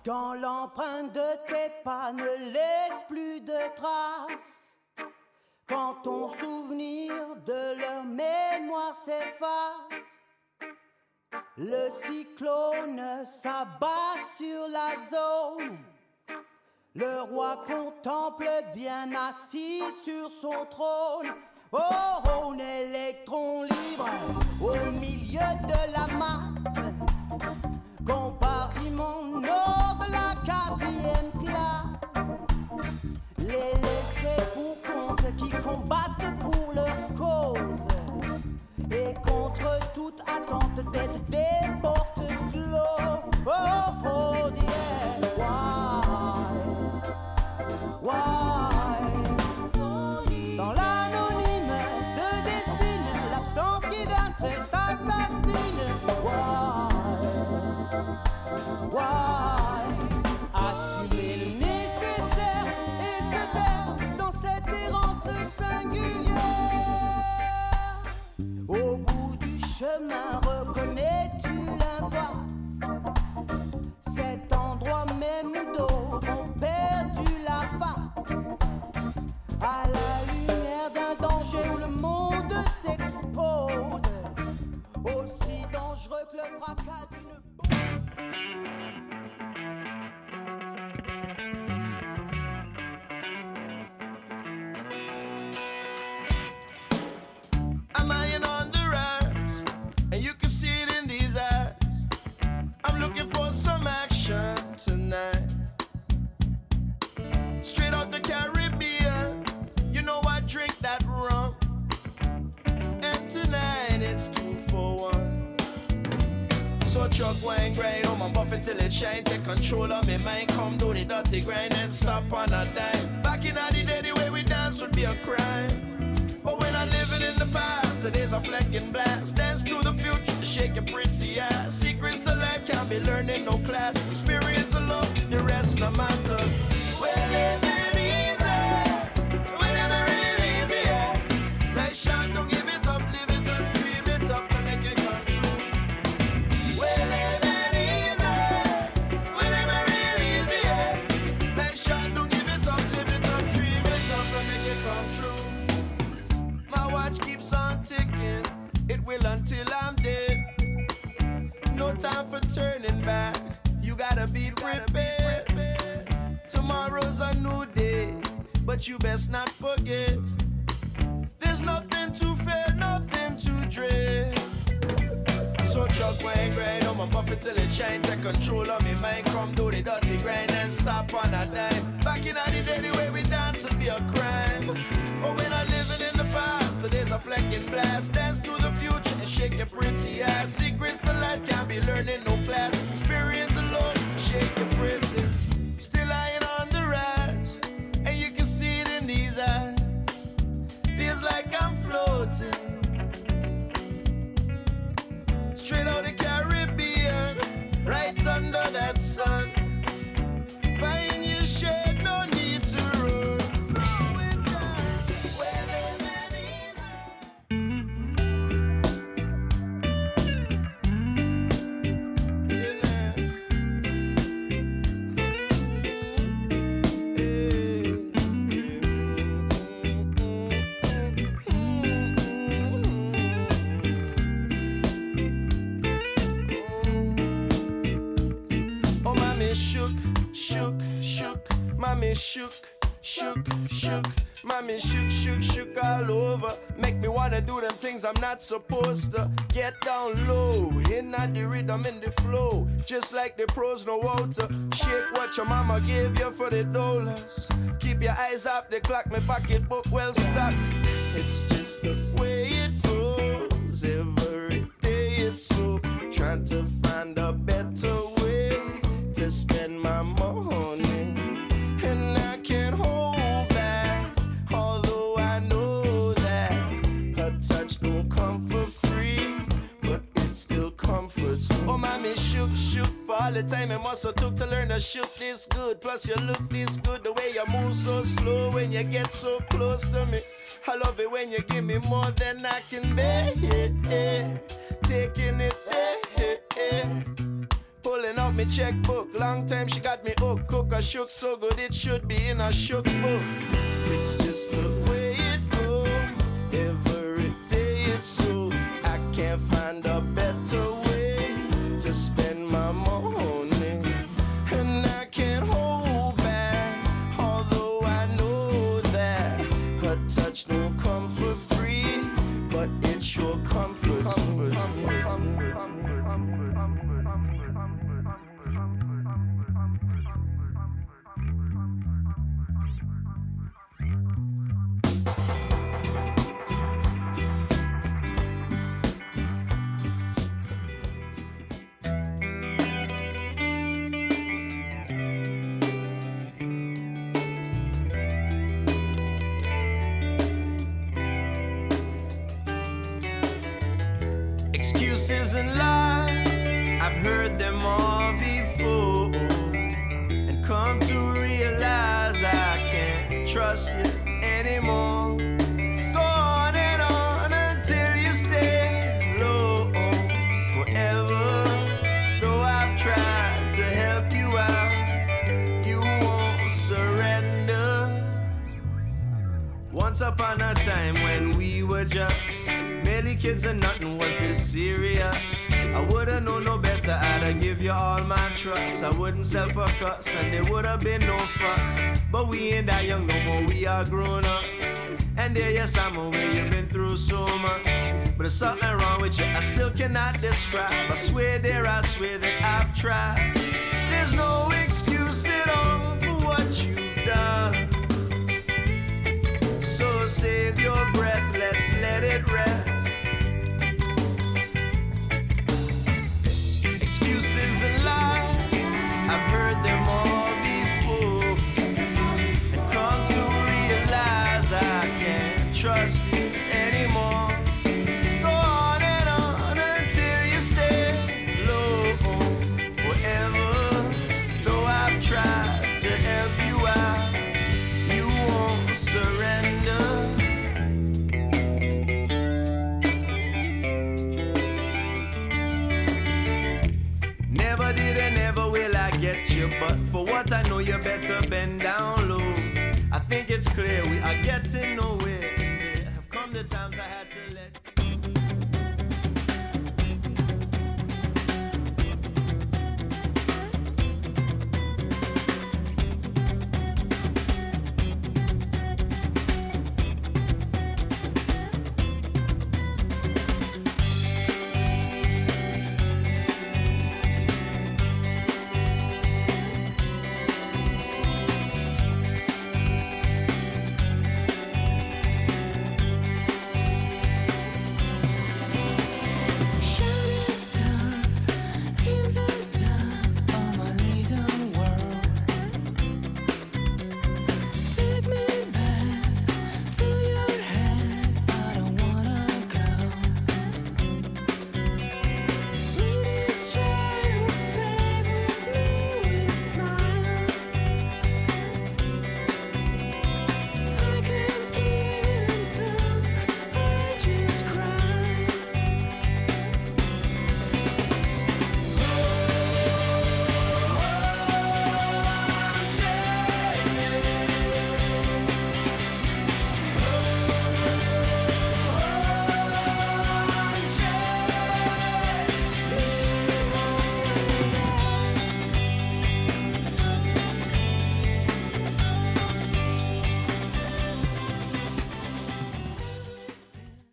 Quand l'empreinte de tes pas ne laisse plus de traces, quand ton souvenir de leur mémoire s'efface, le cyclone s'abat sur la zone. Le roi contemple bien assis sur son trône. Oh, un électron libre au milieu de la masse, compartiment nord de la 4e classe. Les laissés pour compte qui combattent pour leur cause et contre toute attente d'être des portes clos. Oh, oh, yeah. Why? Dans l'anonyme se dessine l'absence qui d'un trait assassine. Why? Assumer le nécessaire et se taire dans cette errance singulière. Au bout du chemin, reconnais-tu l'impasse? Cet endroit même où d'autres ont perdu la face, à la lumière d'un danger où le monde s'expose, aussi dangereux que le fracas d'une bombe. I'm eyeing on the rise, and you can see it in these eyes. I'm looking for some action tonight. Straight out the Caribbean, you know I drink that rum. And tonight it's 2 for 1. So truck wine grind, oh man, buff it till it shine. Take control of me mind, come do the dirty grind and stop on a dime. Back in the day, the way we dance would be a crime. But when I'm living in the past, the days are flecking blast. Dance to the future, shake your pretty ass. Secrets to life can't be learned in no class. Experience of love, the rest no matter. We're living easy, we're living real easy, yeah. Like Sean, don't give it up, live it up, dream it up, and make it come true. We're living easy, we're living real easy, yeah. Like Sean, don't give it up, live it up, dream it up, and make it come true. My watch keeps on ticking, it will until I'm dead. No time for turning back, you gotta be prepared. Tomorrow's a new day, but you best not forget. There's nothing to fear, nothing to dread. So truck wine grind, I'm a buff it till it shine. Take control of me mind, come do the dirty grind and stop on a dime. Back in the day, the way we dance would be a crime. But when I'm living in the past, the days are flecking blast. Dance to the future and shake your pretty ass. Secrets to life can't be learned in no class. Experience the love, shake your pretty. Still lying on the rise, and you can see it in these eyes. Feels like I'm floating straight out the Caribbean, right under that sun. Find your shade, no need to run. Slow it down, we're living Mommy shook, mommy shook all over. Make me wanna do them things I'm not supposed to. Get down low, in at the rhythm, in the flow. Just like the pros know how to. Shake what your mama gave you for the dollars. Keep your eyes up the clock, my pocketbook well stocked. It's just the way it goes. Every day it's so. Trying to find a better way to spend my money. And I can't hold back, although I know that a touch don't come all the time it must have took to learn to shoot this good. Plus you look this good, the way you move so slow when you get so close to me. I love it when you give me more than I can bear. Taking it there. Pulling out me checkbook. Long time she got me hooked. Cook a shook so good it should be in a shook book. It's just the way it goes. Every day it's so. I can't find a better way to spend my money. And I can't hold back. Although I know that her touch don't come for free, but it sure comforts me. Excuses and lies, I've heard them all before, and come to realize I can't trust you anymore. Go on and on until you stay low forever. Though I've tried to help you out, you won't surrender. Once upon a time when we were just barely kids and nothing was this serious, I would've known no better. I'd have give you all my trust. I wouldn't sell for cuss and there would've been no fuss. But we ain't that young no more, we are grown ups. And there, yes, I'm aware you've been through so much, but there's something wrong with you I still cannot describe. I swear that I've tried. There's no excuse at all for what you've done. So save your breath, let's let it rest. Excuses and lies, I've heard them all before, and come to realize I can't trust you anymore. Go on and on until you stay low forever. Though I've tried to help you out, you won't surrender. Never did and never will I get you, but for what I know you better bend down low. I think it's clear we are getting nowhere.